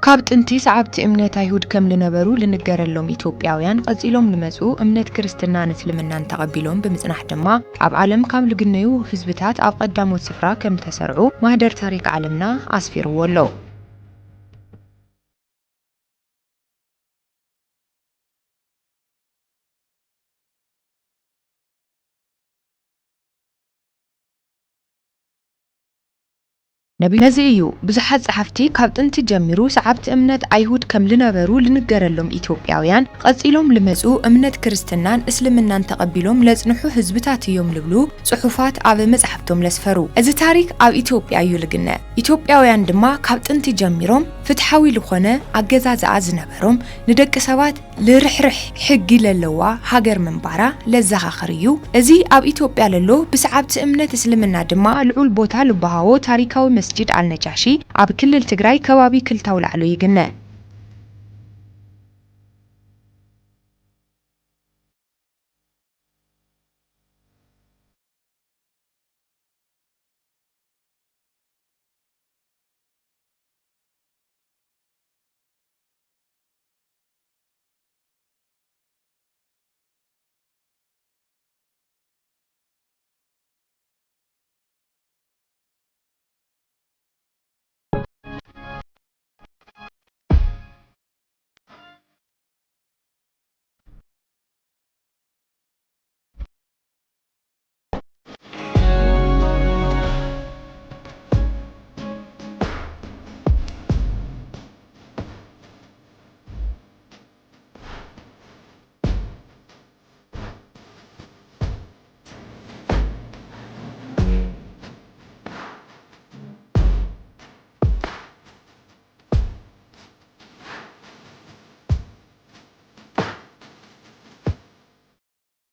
ካብ ጥንቲ ሰዓብቲ እምነት አይሁድ ከም ልነበሩ ልንገረሎም ኢትዮጵያውያን ቀፂሎም ልመጹ እምነት ክርስትናን እስልምናን ተቐቢሎም ብምጽናሕ ድማ ኣብ ዓለም ካብ ልግነዩ ህዝብታት ኣብ ቀዳሞት ስፍራ ከም ተሰርዑ ማህደር ታሪክ ዓለምና ኣስፊርዎ ኣሎ። ነዚ እዩ ብዙሓት ጸሓፍቲ ካብ ጥንቲ ጀሚሩ ሰዓብቲ እምነት አይሁድ ከም ልነበሩ ልንገረሎም ኢትዮጵያውያን ቀፂሎም ልመጹ እምነት ክርስትናን እስልምናን ተቐቢሎም ለጽንሑ ህዝብታት እዮም ልብሉ ጽሑፋት ኣብ መጽሓፍቶም ለስፈሩ። እዚ ታሪክ ኣብ ኢትዮጵያ እዩ ልግነ። ኢትዮጵያውያን ድማ ካብ ጥንቲ ጀሚሮም ፍትሓዊ ልኾነ ኣገዛዝኣ ዝነበሮም ንደቂ ሰባት ልርሕርሕ ሕጊ ለለዋ ሃገር ምንባራ ለዘኻኽር እዩ። እዚ ኣብ ኢትዮጵያ ለሎ ብሰዓብቲ እምነት እስልምና ድማ ልዑል ቦታ ልበሃዎ ታሪካዊ መስጂድ አልነጃሺ ኣብ ክልል ትግራይ ከባቢ ክልታው ላዕሎ ይግነ።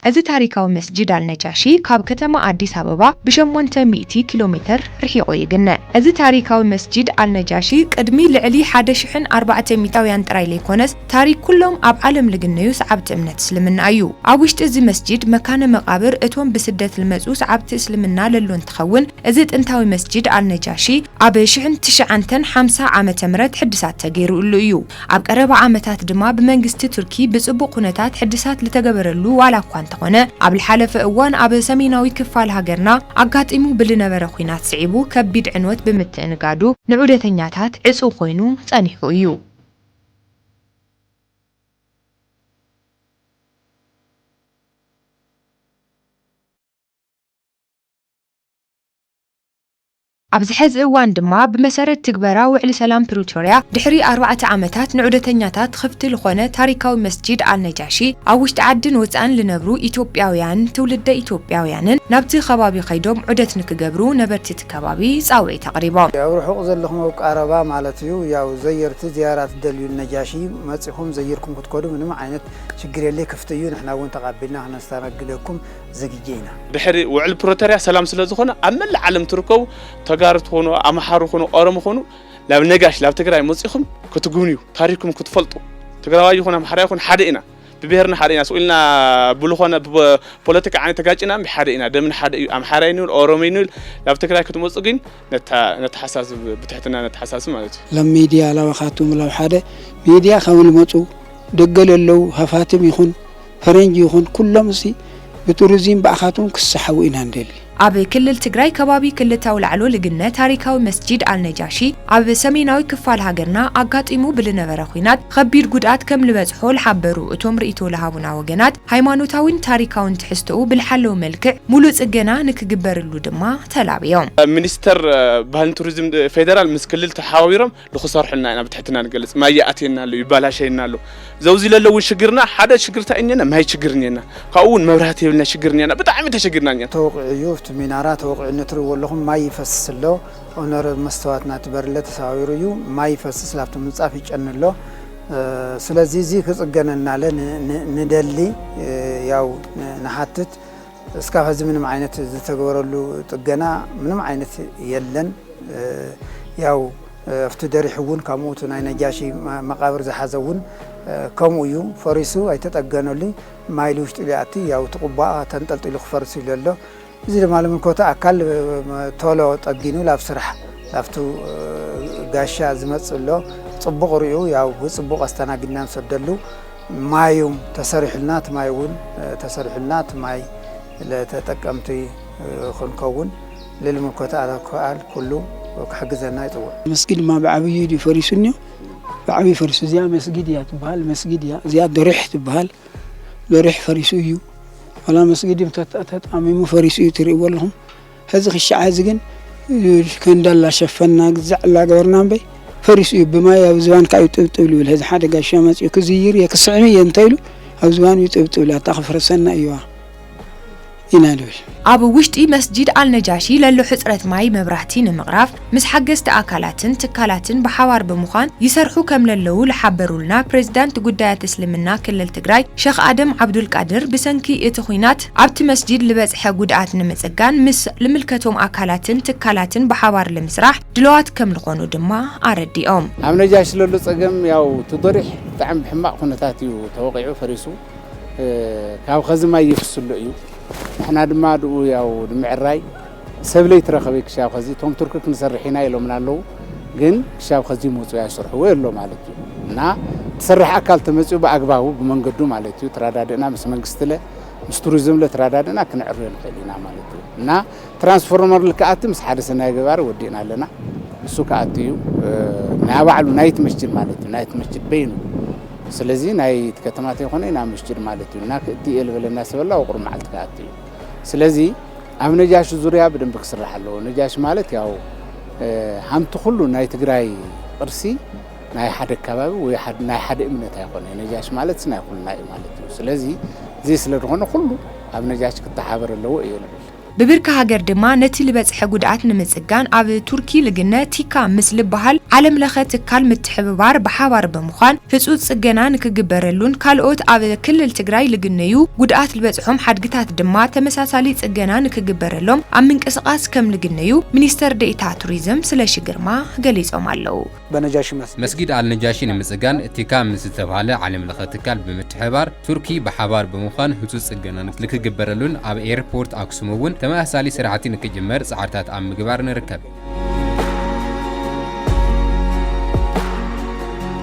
እዚ ታሪካዊ መስጂድ አልነጃሺ ካብ ከተማ አዲስ አበባ ብ800 ኪሎ ሜትር ርሒቑ ይግነ። እዚ ታሪካዊ መስጂድ አልነጃሺ ቅድሚ ልዕሊ 1400 ጥራይ ለይኮነስ ታሪክ ኩሎም ኣብ ዓለም ልግነዩ ሰዓብቲ እምነት እስልምና እዩ። ኣብ ውሽጢ እዚ መስጂድ መካነ መቃብር እቶም ብስደት ልመጹ ሰዓብቲ እስልምና ለሎ እንትኸውን እዚ ጥንታዊ መስጂድ አልነጃሺ ኣብ 1950 ዓመተ ምህረት ሕድሳት ተገይሩሉ እዩ። ኣብ ቀረባ ዓመታት ድማ ብመንግስቲ ቱርኪ ብጽቡቕ ኩነታት ሕድሳት ልተገበረሉ ዋላኳ ተኾነ ኣብ ልሓለፈ እዋን ኣብ ሰሜናዊ ክፋል ሃገርና ኣጋጢሙ ብልነበረ ኩናት ስዒቡ ከቢድ ዕንወት ብምትእንጋዱ ንዑደተኛታት ዕጹው ኮይኑ ጸኒሑ እዩ። ኣብዚ ሕዚ እዋን ድማ ብመሰረት ትግበራ ውዕሊ ሰላም ፕሪቶሪያ ድሕሪ 4 ዓመታት ንዑደተኛታት ክፍቲ ልኾነ ታሪካዊ መስጂድ አልነጃሺ ኣብ ውሽጢ ዓድን ወፃእን ልነብሩ ኢትዮጵያውያን ትውልደ ኢትዮጵያውያንን ናብቲ ከባቢ ኸይዶም ዑደት ንክገብሩ ነበርቲ እቲ ከባቢ ጻውዒት ኣቕሪቦም። ያው ርሑቕ ዘለኹም ኣብ ቀረባ ማለት እዩ ያው ዘየርቲ ዝያራት ደልዩ ነጃሺ መጽኹም ዘየርኩም ክትኮዱ ምንም ዓይነት ችግር የለ ክፍቲ እዩ። ንሕና እውን ተቐቢልና ክነስተናግደኩም ዘግጄና ድሕሪ ውዕል ፕሪቶሪያ ሰላም ስለ ዝኾነ ኣብ መላእ ዓለም ትርከቡ ተጋርት ሆኖ ኣምሓሩ ሆኖ ኦሮሞ ሆኖ ላብ ነጋሽ ላብ ትግራይ መጽኹም ክትጉብንዩ ታሪኩም ክትፈልጡ ትግራዋይ ይኹን ኣምሓራ ይኹን ሓደ ኢና ብብሔርና ሓደ ኢና ስኡልና ብልኾነ ፖለቲካ ዓነ ተጋጭና ሓደ ኢና ደምን ሓደ እዩ ኣምሓራ ይኑል ኦሮሞ ይኑል ላብ ትግራይ ክትመጹ ግን ነተሓሳስብ ብትሕትና ነተሓሳስብ ማለት እዩ። ለም ሚድያ ላባኻቱም ላብ ሓደ ሚድያ ከም ልመጹ ደገለለው ሃፋትም ይኹን ፈረንጅ ይኹን ኩሎም እሲ ብቱሪዝም ባእኻቱም ክስሓቡ ኢና እንደሊ። ኣብ ክልል ትግራይ ከባቢ ክልታው ላዕሎ ልግነ ታሪካዊ መስጂድ አልነጃሺ ኣብ ሰሜናዊ ክፋል ሃገርና ኣጋጢሙ ብልነበረ ኩናት ከቢድ ጉድኣት ከም ልበጽሖ ልሓበሩ እቶም ርእይቶ ለሃቡና ወገናት ሃይማኖታውን ታሪካውን ትሕዝትኡ ብልሓለው መልክዕ ሙሉእ ጽገና ንክግበርሉ ድማ ተላብዮም። ሚኒስተር ባህልን ቱሪዝም ፌደራል ምስ ክልል ተሓዋዊሮም ልኽሰርሑልና ኢና ብትሕትና ንገልጽ ማያኣትየና ኣሎ ይባላሸየና ኣሎ ዘውዚ ለለው ሽግርና ሓደ ሽግርታ እኛና ማይ ሽግርኛና ካብኡን መብራህቲ የብልና ሽግርኛና ብጣዕሚ ተሸግርናኛ ተወቅዕዩ ሚናራ ተወቅዕነት ወለኹም ማይ ይፈስስሎ ኦነር መስተዋትና ትበርለ ተሳዊሩ እዩ ማይ ይፈስስ ላብቲ ምንጻፍ ይጨንሎ ስለዚህ ዚ ክጽገነና ለንደሊ ያው ንሓትት እስካብ ሕዚ ምንም ዓይነት ዝተገበረሉ ጥገና ምንም ዓይነት የለን ያው ኣብቲ ደሪሕ እውን ከምኡ እቲ ናይ ነጃሺ መቃብር ዝሓዘ እውን ከምኡ እዩ ፈሪሱ ኣይተጠገነሉ ማይሊ ውሽጢ ሊኣቲ ያው ትቁባእ ተንጠልጢሉ ክፈርስ ኢሉ ኣሎ እዚ ድማ ለምልኮታ ኣካል ቶሎ ጠጊኑ ላብ ስራሕ ላብቱ ጋሻ ዝመጽእ ኣሎ ጽቡቕ ርኡ ያው ብጽቡቕ ኣስተናግድና ንሰደሉ ማዩም ተሰሪሕልና እቲ ማይ እውን ተሰሪሕልና እቲ ማይ ለተጠቀምቲ ክንከውን ለልምልኮታ ኣካል ኩሉ كحجزنا يطول. مسجد ما بعبي يدي فريسني بعبي فريس زيا مسجد يا تبهال مسجد يا زياد دريح تبهال دريح فريسيو ولا مسجد أمامه فريسيو تري ولهم هذا الشيء عازقن كان دلا شفنا زعلا قبرنا بي فريسيو بما يوزوان كاي تبتلو هذا حدا قاشا ما يكزير يكسعني ينتيلو أوزوان يتبتلو تغفر سنة أيوه ينالوش أبو وشتي مسجد النجاشي للو حسرت ماي مبراهتين مغراف مس حجزت أكلاتن تكالاتن بحوار بمخان يسرحو كم للو لحبروا لنا بريزيدنت قداية تسلمنا كل التجراي شيخ آدم عبد القادر بسنكي اتخوينات عبت مسجد لبزح قدعات نمتسجان مس لملكتهم أكلاتن تكالاتن بحوار المسرح دلوات كم لقونو دما أردي عم نجاشي للو تسجم ياو تضرح تعم بحماق خنتاتي وتوقعوا فريسو كاو خزما يفسلو ايو احنا دما دو ياو دمعراي سبلي ترخبي كشاف خزي توم تركك نسرحينا يلو منالو ግን كشاف خزي موصو يسرحو يلو مالتي እና تسرح አካል ተመጽኡ በአግባቡ በመንገዱ ማለት እዩ ተራዳደና ምስ መንግስትለ ምስ ቱሪዝም ለተራዳደና ክንዕር ንፈልና ማለት እዩ እና ትራንስፎርመር ልካአት ምስ ሓደ ሰናይ ገባር ወዲና ኣለና እሱ ካአት እዩ ናይ ባዕሉ ናይት መስጂድ ማለት እዩ ናይት መስጂድ በይኑ ስለዚህ ናይ ከተማተ ይሆነ እና መስጂድ ማለት እዩ እና ከቲ የልበለና ሰበላ ወቁር ማዓልት ካአት እዩ ስለዚህ ኣብ ነጃሽ ዙሪያ በደንብ ክስራሕ ኣሎ ነጃሽ ማለት ያው ሃምቱ ሁሉ ናይ ትግራይ ቅርሲ ናይ ሓደ ከባቢ ወይ ናይ ሓደ እምነት አይኮነ ነጃሽ ማለት ስናይ ሁሉ ናይ ማለት እዩ ስለዚህ እዚ ስለሆነ ሁሉ ኣብ ነጃሽ ከተሓበር ኣለዎ እዩ ببرك هاجر دما نتي لبصح ጉድኣት ንምጽጋን ኣብ ቱርኪ ልግነ ቲካ ምስል በሃል ዓለም ለኸ ትካል ምትሕብባር በሓባር በመዃን ህጹጽ ጽገና ንክግበረሉን ካልኦት ኣብ ክልል ትግራይ ልግነዩ ጉድኣት ልበጽሖም ሓድግታት ድማ ተመሳሳሊ ጽገና ንክግበረሎም ኣብ ምንቅስቓስ ከም ልግነዩ ሚኒስተር ዴኤታ ቱሪዝም ስለሺ ግርማ ገሊጾም ኣለው በነጃሺ መስጊድ አልነጃሺ ንምጽጋን ቲካ ምስል ተባለ ዓለም ለኸ ትካል ብምትሕብባር ቱርኪ በሓባር በመዃን ህጹጽ ጽገና ንክግበረሉን ኣብ ኤርፖርት ኣክሱም ተመሳሳሊ ስርዓቲ ንክጅመር ጻዕርታት ኣብ ምግባር ንርከብ